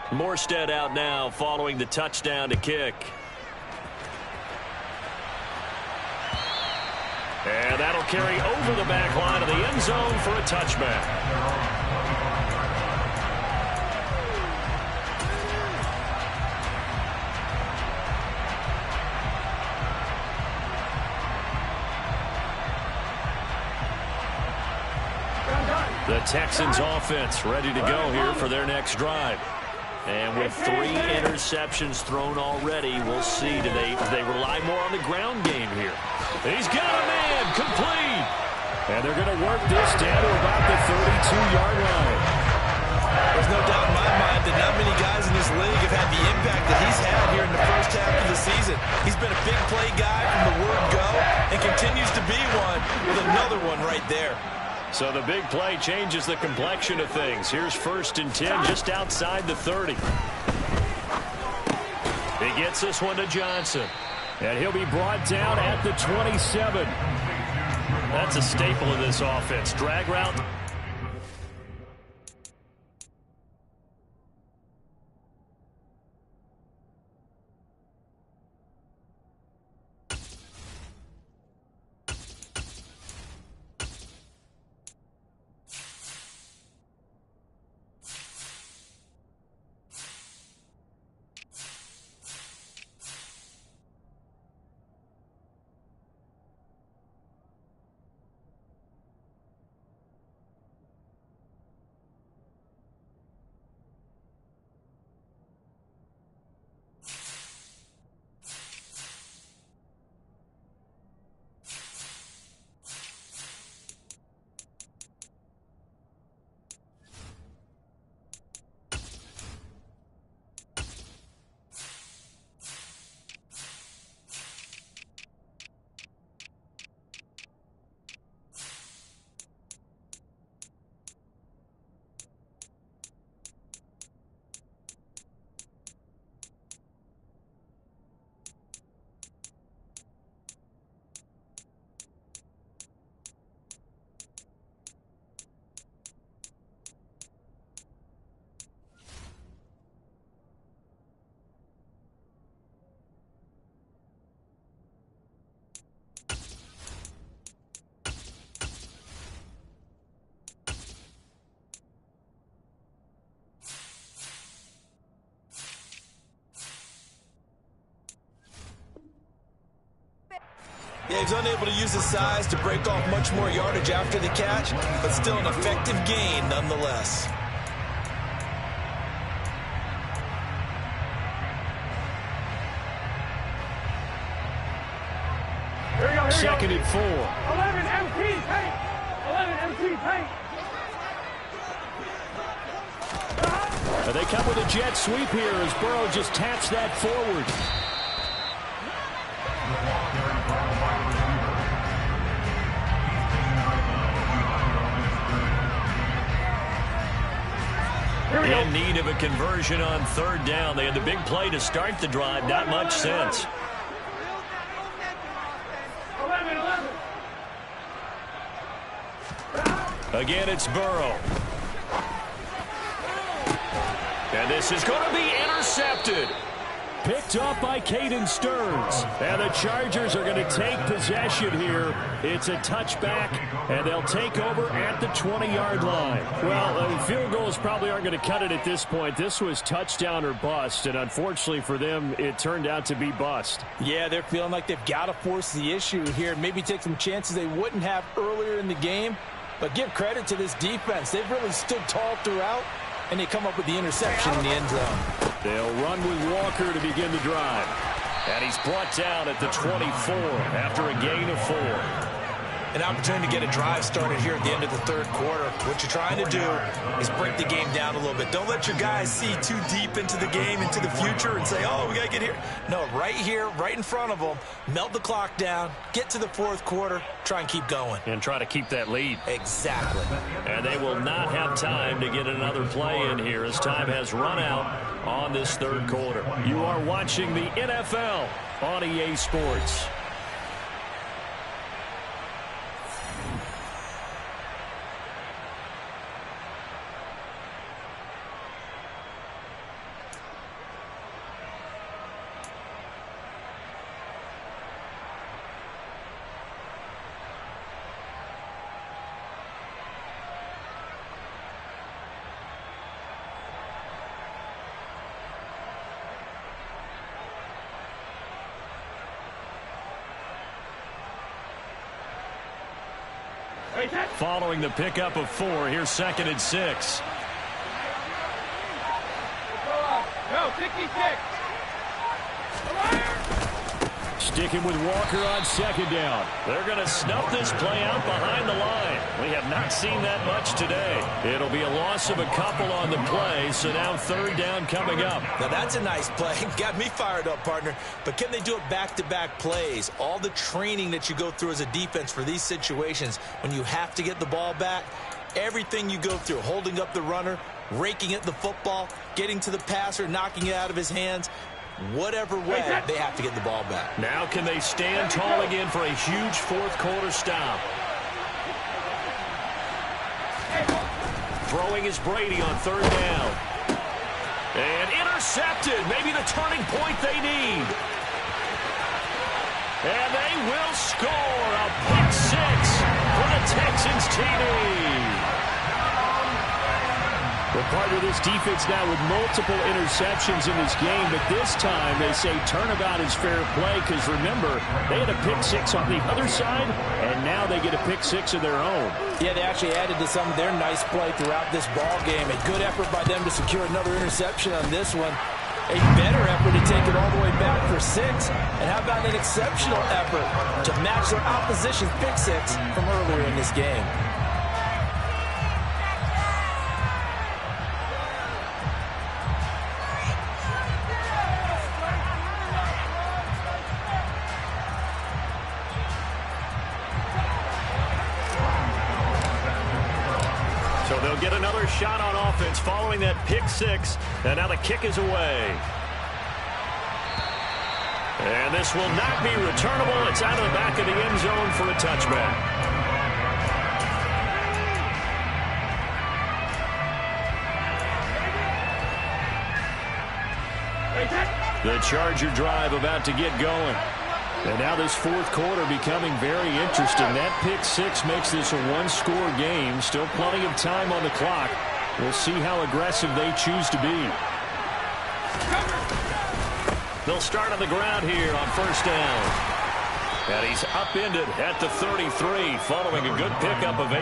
21. Morstead out now following the touchdown to kick. And that'll carry over the back line of the end zone for a touchback. The Texans offense ready to go here for their next drive. And with 3 interceptions thrown already, we'll see. Do they rely more on the ground game here? He's got a man, complete. And they're going to work this down to about the 32-yard line. There's no doubt in my mind that not many guys in this league have had the impact that he's had here in the first half of the season. He's been a big play guy from the word go and continues to be one with another one right there. So the big play changes the complexion of things. Here's 1st and 10 just outside the 30. He gets this one to Johnson. And he'll be brought down at the 27. That's a staple of this offense. Drag route. Yeah, he's unable to use his size to break off much more yardage after the catch, but still an effective gain nonetheless. Here we go, 2nd and 4. 11 MT paint. 11 MT paint. They come with a jet sweep here as Burrow just taps that forward. In need of a conversion on 3rd down. They had the big play to start the drive. Not much sense. 11. Again, it's Burrow. And this is going to be intercepted. Picked up by Caden Stearns. And the Chargers are going to take possession here. It's a touchback, and they'll take over at the 20-yard line. Well, field goals probably aren't going to cut it at this point. This was touchdown or bust, and unfortunately for them, it turned out to be bust. Yeah, they're feeling like they've got to force the issue here, maybe take some chances they wouldn't have earlier in the game. But give credit to this defense. They've really stood tall throughout, and they come up with the interception in the end zone. They'll run with Walker to begin the drive. And he's brought down at the 24 after a gain of 4. An opportunity to get a drive started here at the end of the 3rd quarter. What you're trying to do is break the game down a little bit. Don't let your guys see too deep into the game, into the future, and say, oh, we got to get here. No, right here, right in front of them, melt the clock down, get to the 4th quarter, try and keep going. And try to keep that lead. Exactly. And they will not have time to get another play in here as time has run out on this 3rd quarter. You are watching the NFL on EA Sports. Following the pickup of 4, here's 2nd and 6. Go, kick. Sticking with Walker on 2nd down. They're going to snuff this play out behind the line. We have not seen that much today. It'll be a loss of a couple on the play, so now 3rd down coming up. Now that's a nice play. Got me fired up, partner. But can they do it back-to-back plays? All the training that you go through as a defense for these situations, when you have to get the ball back, everything you go through, holding up the runner, raking at the football, getting to the passer, knocking it out of his hands, whatever way, they have to get the ball back. Now can they stand tall again for a huge 4th quarter stop? Throwing is Brady on 3rd down. And intercepted. Maybe the turning point they need. And they will score a pick 6 for the Texans TD. Well, part of this defense now with multiple interceptions in this game, but this time they say turnabout is fair play because, remember, they had a pick 6 on the other side, and now they get a pick 6 of their own. Yeah, they actually added to some of their nice play throughout this ball game. A good effort by them to secure another interception on this one. A better effort to take it all the way back for 6. And how about an exceptional effort to match their opposition's pick 6 from earlier in this game? So they'll get another shot on offense following that pick 6. And now the kick is away. And this will not be returnable. It's out of the back of the end zone for a touchback. The Charger drive about to get going. And now this 4th quarter becoming very interesting. That pick 6 makes this a 1-score game. Still plenty of time on the clock. We'll see how aggressive they choose to be. They'll start on the ground here on 1st down. And he's upended at the 33 following a good pickup of 8.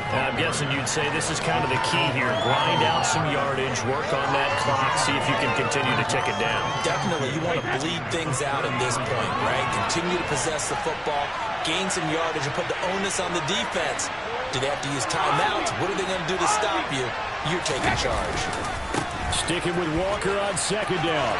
I'm guessing you'd say this is kind of the key here. Grind out some yardage, work on that clock, see if you can continue to tick it down. Definitely, you want to bleed things out at this point, right? Continue to possess the football, gain some yardage, and put the onus on the defense. Do they have to use timeouts? What are they going to do to stop you? You're taking charge. Sticking with Walker on 2nd down.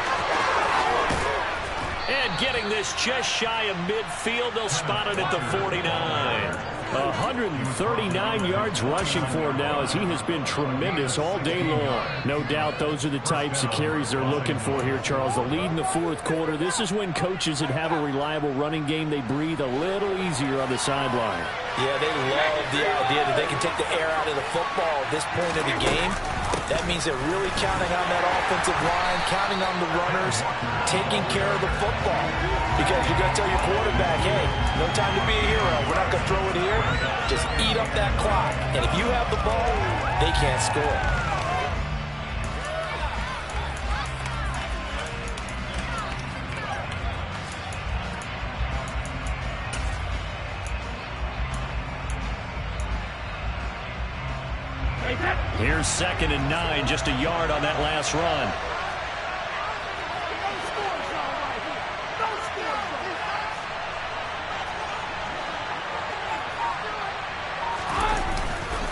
And getting this just shy of midfield, they'll spot it at the 49. 139 yards rushing for him now as he has been tremendous all day long. No doubt those are the types of carries they're looking for here, Charles. The lead in the 4th quarter. This is when coaches that have a reliable running game, they breathe a little easier on the sideline. Yeah, they love the idea that they can take the air out of the football at this point of the game. That means they're really counting on that offensive line, counting on the runners, taking care of the football. Because you're going to tell your quarterback, hey, no time to be a hero. We're not going to throw it here. Just eat up that clock. And if you have the ball, they can't score. Here's 2nd and 9, just a yard on that last run.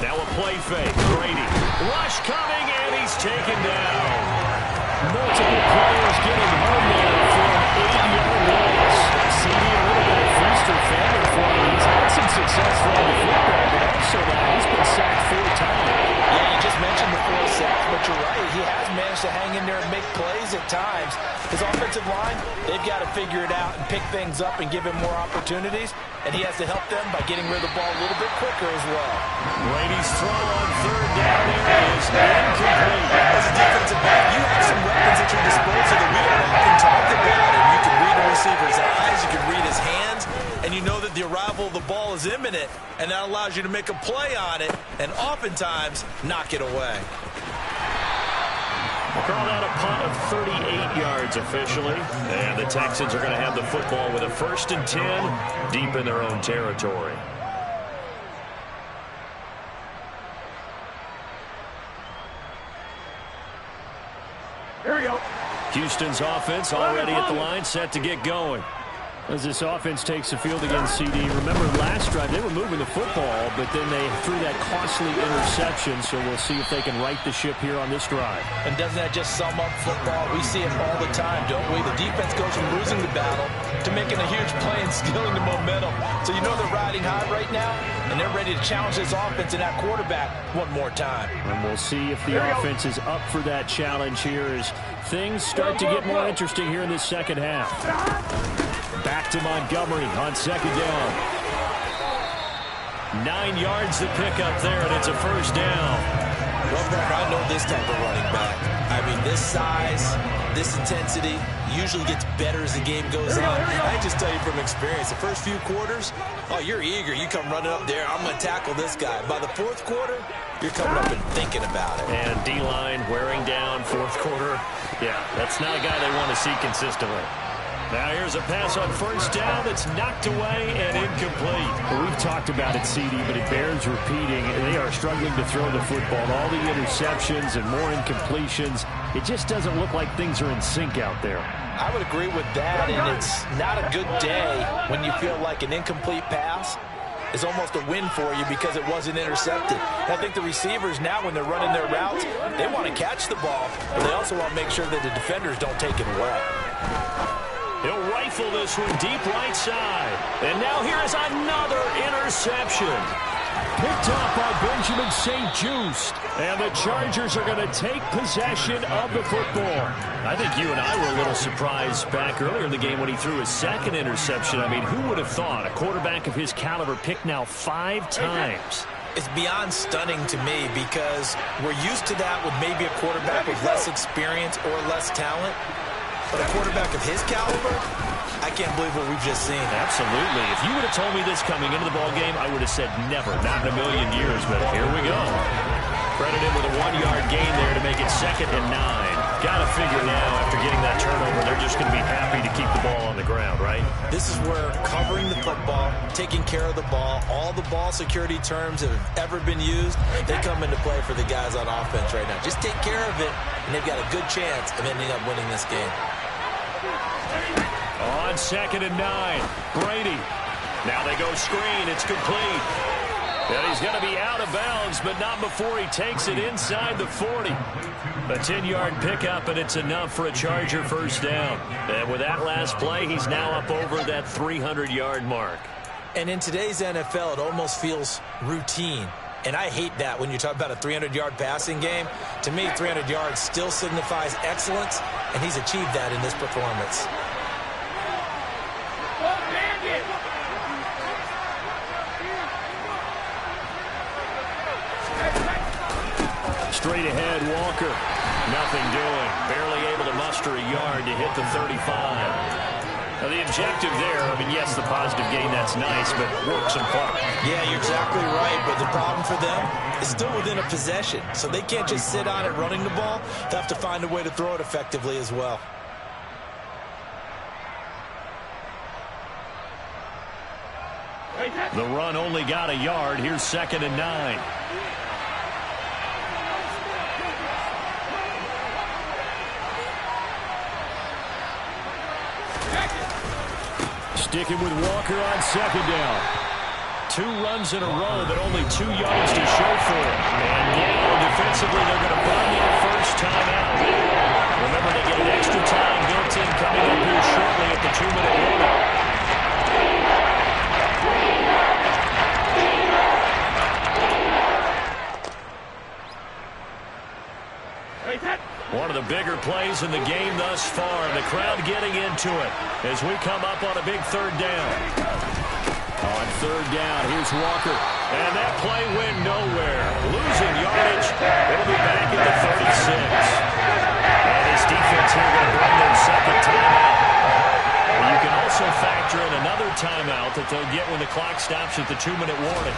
Now a play fake. Brady. Rush coming, and he's taken down. Multiple players getting home there for an 8-yard loss. CD a little bit of feast or famine for him. He's had some success running the football, but also now he's been sacked 4 times. Yeah, you just mentioned the 4 sacks, but you're right. He has managed to hang in there and make plays at times. His offensive line, they've got to figure it out and pick things up and give him more opportunities. And he has to help them by getting rid of the ball a little bit quicker as well. Brady's throw on 3rd down there is incomplete. As a defensive back, you have some weapons at your disposal that we don't often talk about. And you can read the receiver's eyes, you can read his hands, and you know that the arrival of the ball is imminent, and that allows you to make a play on it and oftentimes knock it away. We'll call that a punt of 38 yards officially. And the Texans are going to have the football with a 1st and 10 deep in their own territory. Here we go. Houston's offense already at the line, set to get going. As this offense takes the field against CD, remember last drive they were moving the football, but then they threw that costly interception, so we'll see if they can right the ship here on this drive. And doesn't that just sum up football? We see it all the time, don't we? The defense goes from losing the battle to making a huge play and stealing the momentum. So you know they're riding high right now, and they're ready to challenge this offense and that quarterback one more time. And we'll see if the offense is up for that challenge here as things start to get more interesting here in this second half. Back to Montgomery on second down. 9 yards to pick up there, and it's a first down. Well, Parker, I know this type of running back. I mean, this size, this intensity usually gets better as the game goes on. I can just tell you from experience, the first few quarters, oh, you're eager. You come running up there, I'm going to tackle this guy. By the fourth quarter, you're coming up and thinking about it. And D-line wearing down fourth quarter. Yeah, that's not a guy they want to see consistently. Now here's a pass on first down that's knocked away and incomplete. Well, we've talked about it, CD, but it bears repeating. They are struggling to throw the football. All the interceptions and more incompletions. It just doesn't look like things are in sync out there. I would agree with that, and it's not a good day when you feel like an incomplete pass is almost a win for you because it wasn't intercepted. And I think the receivers now, when they're running their routes, they want to catch the ball, but they also want to make sure that the defenders don't take it away. He'll rifle this one deep right side. And now here is another interception. Picked off by Benjamin St-Juste. And the Chargers are going to take possession of the football. I think you and I were a little surprised back earlier in the game when he threw his second interception. I mean, who would have thought a quarterback of his caliber picked now 5 times? It's beyond stunning to me because we're used to that with maybe a quarterback with less experience or less talent. But a quarterback of his caliber, I can't believe what we've just seen. Absolutely. If you would have told me this coming into the ballgame, I would have said never, not in a million years. But here we go. Credit him with a 1-yard gain there to make it 2nd and 9. Got to figure now, after getting that turnover, they're just going to be happy to keep the ball on the ground, right? This is where covering the football, taking care of the ball, all the ball security terms that have ever been used, they come into play for the guys on offense right now. Just take care of it, and they've got a good chance of ending up winning this game. On 2nd and 9, Brady. Now they go screen. It's complete. And he's going to be out of bounds, but not before he takes it inside the 40. A 10-yard pickup, and it's enough for a Charger first down. And with that last play, he's now up over that 300-yard mark. And in today's NFL, it almost feels routine. And I hate that when you talk about a 300-yard passing game. To me, 300 yards still signifies excellence, and he's achieved that in this performance. Straight ahead, Walker. Nothing doing. Barely able to muster a yard to hit the 35. Now, the objective there, I mean, yes, the positive gain, that's nice, but work some clock. Yeah, you're exactly right, but the problem for them is still within a possession, so they can't just sit on it running the ball. They have to find a way to throw it effectively as well. The run only got a yard. Here's 2nd and 9. Sticking with Walker on 2nd down. 2 runs in a row, but only 2 yards to show for it. And now, defensively, they're going to burn their first time out. Remember, they get an extra time built in coming up here shortly at the 2-minute warning. One of the bigger plays in the game thus far. The crowd getting into it as we come up on a big 3rd down. On 3rd down, here's Walker. And that play went nowhere. Losing yardage. It'll be back at the 36. And this defense here going to bring their 2nd timeout. And you can also factor in another timeout that they'll get when the clock stops at the 2-minute warning.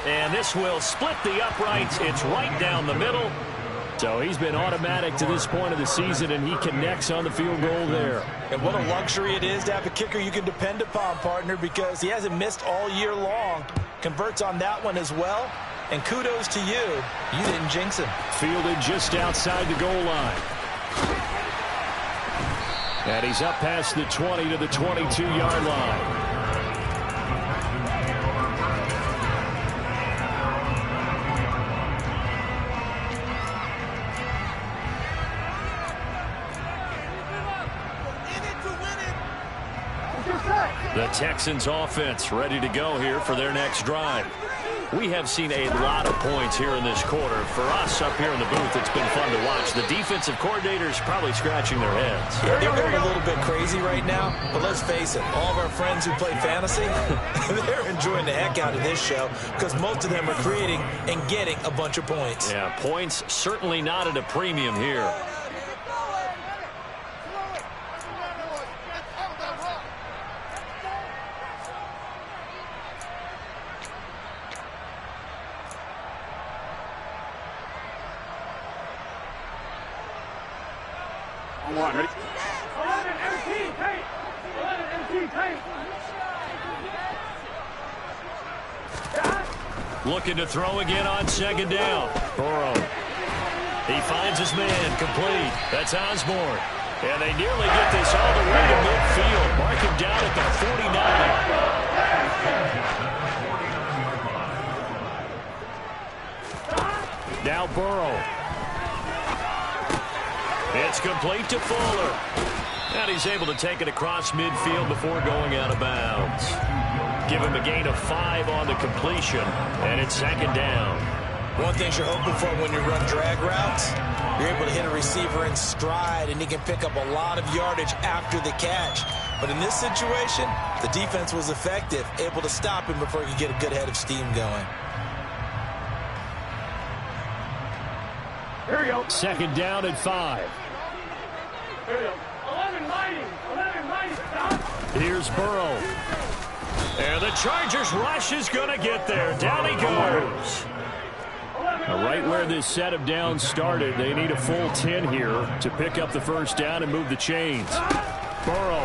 And this will split the uprights. It's right down the middle. So he's been automatic to this point of the season, and he connects on the field goal there. And what a luxury it is to have a kicker you can depend upon, partner, because he hasn't missed all year long. Converts on that one as well. And kudos to you. You didn't jinx him. Fielded just outside the goal line. And he's up past the 20 to the 22-yard line. The Texans offense ready to go here for their next drive. We have seen a lot of points here in this quarter. For us up here in the booth, it's been fun to watch. The defensive coordinators probably scratching their heads. Yeah, they're going a little bit crazy right now, but let's face it, all of our friends who play fantasy, they're enjoying the heck out of this show because most of them are creating and getting a bunch of points. Yeah, points certainly not at a premium here. Ready? 11 MC tape. 11 MC tape. Looking to throw again on second down. Burrow. He finds his man complete. That's Osborne. And they nearly get this all the way to midfield. Mark him down at the 49. Now Burrow. It's complete to Fuller. And he's able to take it across midfield before going out of bounds. Give him a gain of 5 on the completion, and it's second down. One thing you're hoping for when you run drag routes, you're able to hit a receiver in stride, and he can pick up a lot of yardage after the catch. But in this situation, the defense was effective, able to stop him before he could get a good head of steam going. Here we go. Second down at 5. Here we go. 11 mighty. 11 mighty. Stop. Here's Burrow. And the Chargers rush is going to get there. Down he goes. Right where this set of downs started, they need a full 10 here to pick up the first down and move the chains. Burrow.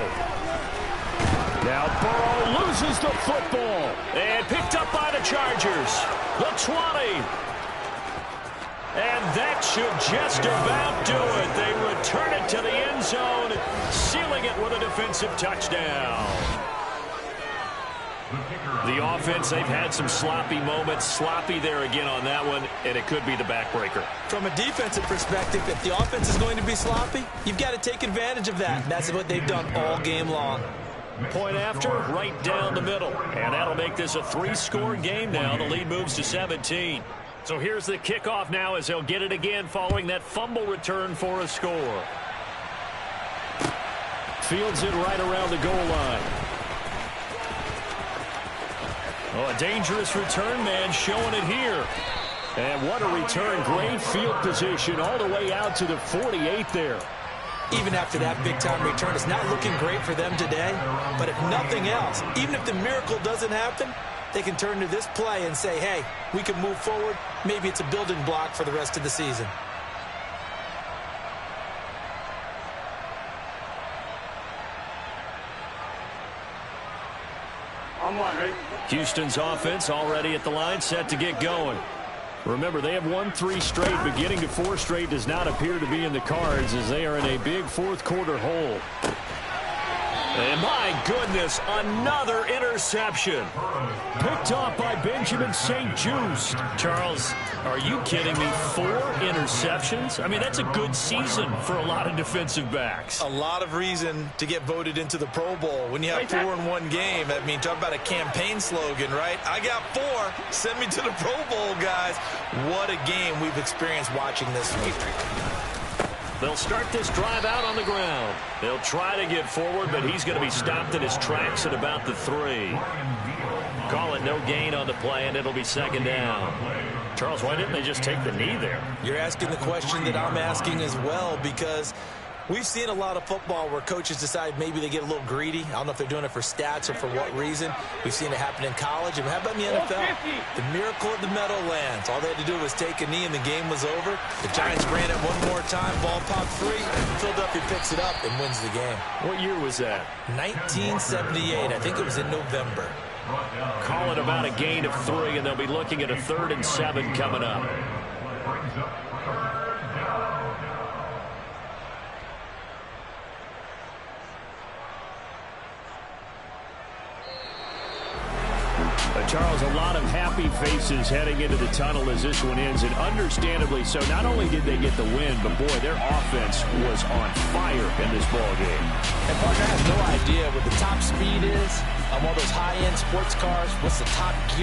Now Burrow loses the football. And picked up by the Chargers. The 20. And that should just about do it. They return it to the end zone, sealing it with a defensive touchdown. The offense, they've had some sloppy moments. Sloppy there again on that one, and it could be the backbreaker. From a defensive perspective, if the offense is going to be sloppy, you've got to take advantage of that. That's what they've done all game long. Point after, right down the middle. And that'll make this a 3-score game now. The lead moves to 17. So here's the kickoff now as they'll get it again following that fumble return for a score. Fields it right around the goal line. Oh, a dangerous return man showing it here. And what a return. Great field position all the way out to the 48 there. Even after that big-time return, it's not looking great for them today. But if nothing else, even if the miracle doesn't happen, they can turn to this play and say, hey, we can move forward. Maybe it's a building block for the rest of the season. On one, ready? Houston's offense already at the line, set to get going. Remember, they have won 3 straight, but getting to 4 straight does not appear to be in the cards as they are in a big fourth-quarter hole. And my goodness, another interception. Picked off by Benjamin St-Juste. Charles, are you kidding me? 4 interceptions? I mean, that's a good season for a lot of defensive backs. A lot of reason to get voted into the Pro Bowl. When you have 4 in one game, I mean, talk about a campaign slogan, right? I got 4. Send me to the Pro Bowl, guys. What a game we've experienced watching this week. They'll start this drive out on the ground. They'll try to get forward, but he's going to be stopped in his tracks at about the 3. Call it no gain on the play, and it'll be second down. Charles, why didn't they just take the knee there? You're asking the question that I'm asking as well, because we've seen a lot of football where coaches decide maybe they get a little greedy. I don't know if they're doing it for stats or for what reason. We've seen it happen in college. And how about in the NFL? The miracle of the Meadowlands. All they had to do was take a knee and the game was over. The Giants ran it one more time. Ball popped free. Philadelphia picks it up and wins the game. What year was that? 1978. I think it was in November. Call it about a gain of 3, and they'll be looking at a 3rd and 7 coming up. Brings up third down. Charles, a lot of happy faces heading into the tunnel as this one ends, and understandably so. Not only did they get the win, but boy, their offense was on fire in this ball game. And partner, I have no idea what the top speed is on one of those high-end sports cars. What's the top gear?